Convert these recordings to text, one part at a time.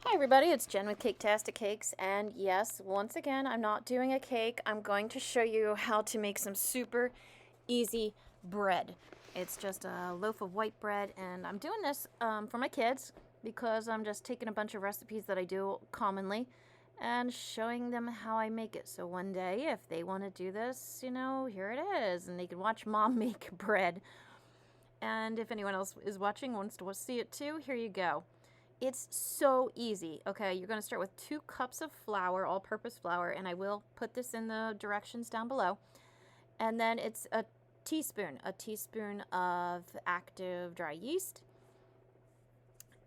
Hi everybody, it's Jen with Caketastic Cakes, and yes, once again, I'm not doing a cake. I'm going to show you how to make some super easy bread. It's just a loaf of white bread, and I'm doing this for my kids because I'm just taking a bunch of recipes that I do commonly and showing them how I make it. So one day, if they want to do this, here it is, and they can watch mom make bread. And if anyone else is watching wants to see it too, here you go. It's so easy. Okay, you're going to start with 2 cups of flour, all-purpose flour, and I will put this in the directions down below. And then it's a teaspoon of active dry yeast.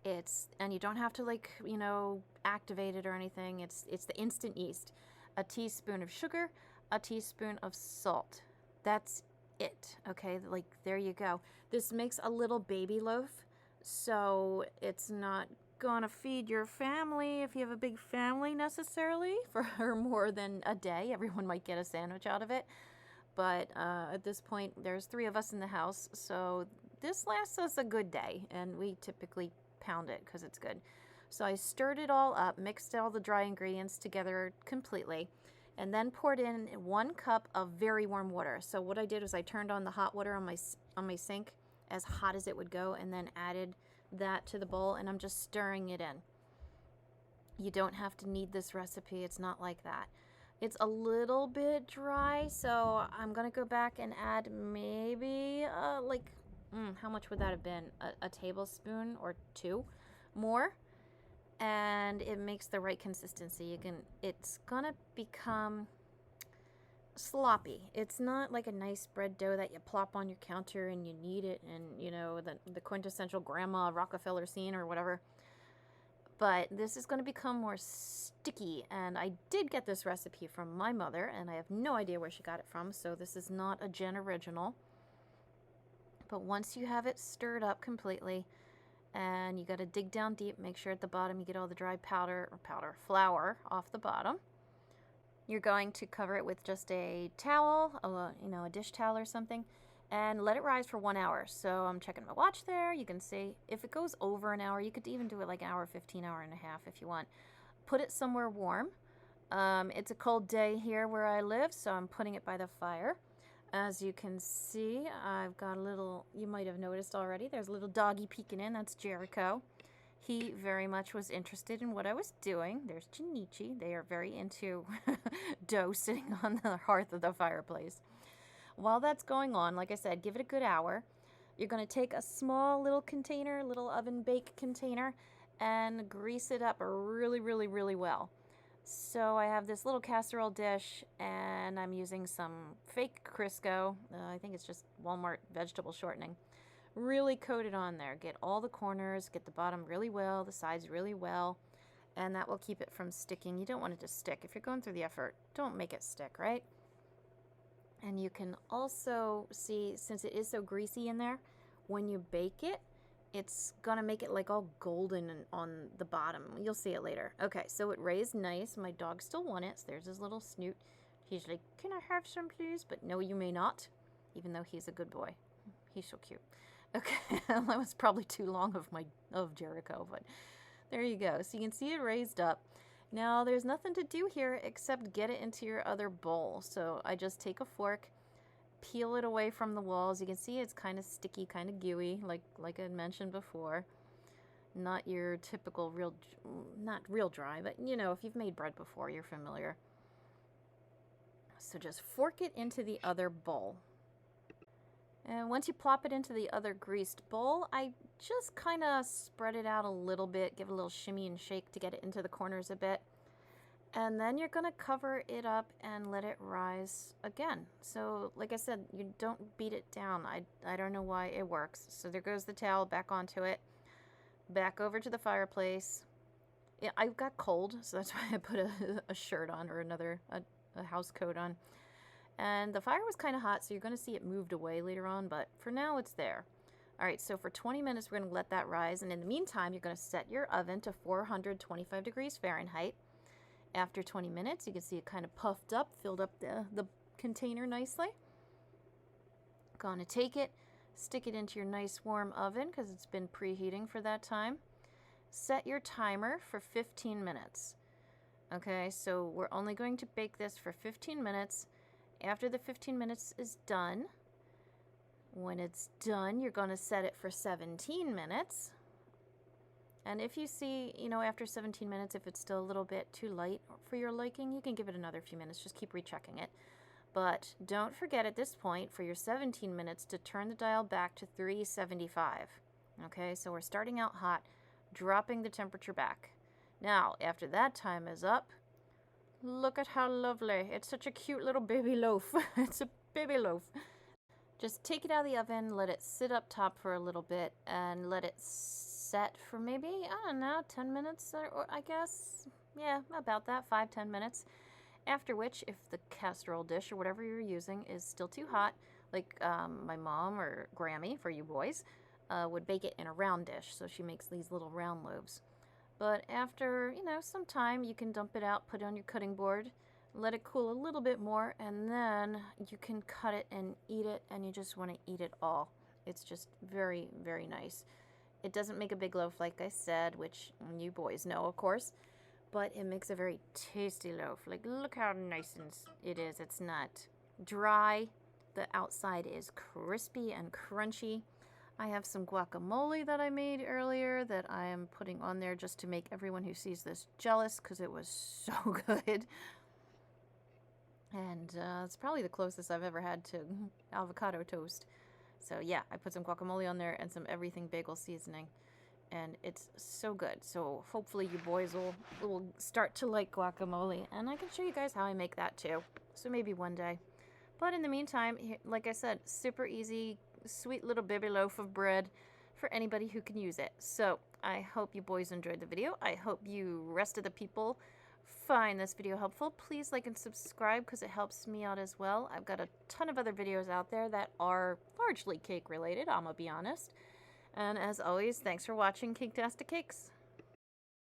And you don't have to activate it or anything. It's the instant yeast. A teaspoon of sugar, a teaspoon of salt. That's it. Okay, there you go. This makes a little baby loaf, so it's not gonna feed your family if you have a big family necessarily for more than a day. Everyone might get a sandwich out of it, but at this point there's 3 of us in the house, so this lasts us a good day, and we typically pound it because it's good. So I stirred it all up, mixed all the dry ingredients together completely, and then poured in 1 cup of very warm water. So what I did was I turned on the hot water on my sink as hot as it would go, and then added that to the bowl, and I'm just stirring it in. You don't have to knead this recipe. It's not like that. It's a little bit dry, so I'm gonna go back and add maybe how much would that have been? A tablespoon or 2 more, and it makes the right consistency. It's gonna become sloppy. It's not like a nice bread dough that you plop on your counter and you knead it, and the quintessential grandma Rockefeller scene or whatever. But this is going to become more sticky, and I did get this recipe from my mother, and I have no idea where she got it from, so this is not a Jen original. But once you have it stirred up completely, and you got to dig down deep, make sure at the bottom you get all the dry flour off the bottom. You're going to cover it with just a towel, a dish towel or something, and let it rise for 1 hour. So I'm checking my watch there. You can see if it goes over an hour, you could even do it like an hour 15, hour and a half if you want. Put it somewhere warm. It's a cold day here where I live, so I'm putting it by the fire. As you can see, I've got a little, you might have noticed already, there's a little doggy peeking in. That's Jericho. He very much was interested in what I was doing. There's Jinichi. They are very into dough sitting on the hearth of the fireplace. While that's going on, like I said, give it a good hour. You're going to take a small little container, little oven bake container, and grease it up really, really, really well. So I have this little casserole dish, and I'm using some fake Crisco. I think it's just Walmart vegetable shortening. Really coat it on there. Get all the corners, get the bottom really well, the sides really well, and that will keep it from sticking. You don't want it to stick. If you're going through the effort, don't make it stick, right? And you can also see, since it is so greasy in there, when you bake it, it's gonna make it like all golden on the bottom. You'll see it later. Okay, so it raised nice. My dog still won it, so there's his little snoot. He's like, "Can I have some, please?" But no, you may not, even though he's a good boy. He's so cute. Okay, that was probably too long of Jericho, but there you go. So you can see it raised up. Now there's nothing to do here except get it into your other bowl. So I just take a fork, peel it away from the walls. You can see it's kind of sticky, kind of gooey, like I mentioned before. Not your typical not real dry, but if you've made bread before, you're familiar. So just fork it into the other bowl. And once you plop it into the other greased bowl, I just kind of spread it out a little bit, give it a little shimmy and shake to get it into the corners a bit. And then you're going to cover it up and let it rise again. So like I said, you don't beat it down. I don't know why it works. So there goes the towel, back onto it, back over to the fireplace. Yeah, I got cold, so that's why I put a shirt on, or a house coat on. And the fire was kind of hot, so you're going to see it moved away later on, but for now it's there. All right, so for 20 minutes we're going to let that rise, and in the meantime you're going to set your oven to 425 degrees Fahrenheit. After 20 minutes, you can see it kind of puffed up, filled up the container nicely. Going to take it, stick it into your nice warm oven because it's been preheating for that time. set your timer for 15 minutes. Okay, so we're only going to bake this for 15 minutes. After the 15 minutes is done, when it's done, you're going to set it for 17 minutes. And if you see, you know, after 17 minutes, if it's still a little bit too light for your liking, you can give it another few minutes. Just keep rechecking it. But don't forget at this point, for your 17 minutes, to turn the dial back to 375. Okay, so we're starting out hot, dropping the temperature back. Now, after that time is up, look at how lovely. It's such a cute little baby loaf. It's a baby loaf. Just take it out of the oven, let it sit up top for a little bit, and let it set for maybe, I don't know, 10 minutes, or I guess, yeah, about that, 5-10 minutes. After which, if the casserole dish or whatever you're using is still too hot, like my mom or Grammy, for you boys, would bake it in a round dish. So she makes these little round loaves. But after, you know, some time, you can dump it out, put it on your cutting board, let it cool a little bit more, and then you can cut it and eat it, and you just want to eat it all. It's just very, very nice. It doesn't make a big loaf, like I said, which you boys know, of course. But it makes a very tasty loaf. Like, look how nice it is. It's not dry. The outside is crispy and crunchy. I have some guacamole that I made earlier that I am putting on there just to make everyone who sees this jealous, because it was so good. And it's probably the closest I've ever had to avocado toast. So yeah, I put some guacamole on there and some everything bagel seasoning. And it's so good. So hopefully you boys will start to like guacamole. And I can show you guys how I make that too. So maybe one day. But in the meantime, like I said, super easy, sweet little baby loaf of bread for anybody who can use it. So I hope you boys enjoyed the video. I hope you rest of the people find this video helpful. Please like and subscribe because it helps me out as well. I've got a ton of other videos out there that are largely cake related, I'm gonna be honest. And as always, thanks for watching Caketastic Cakes.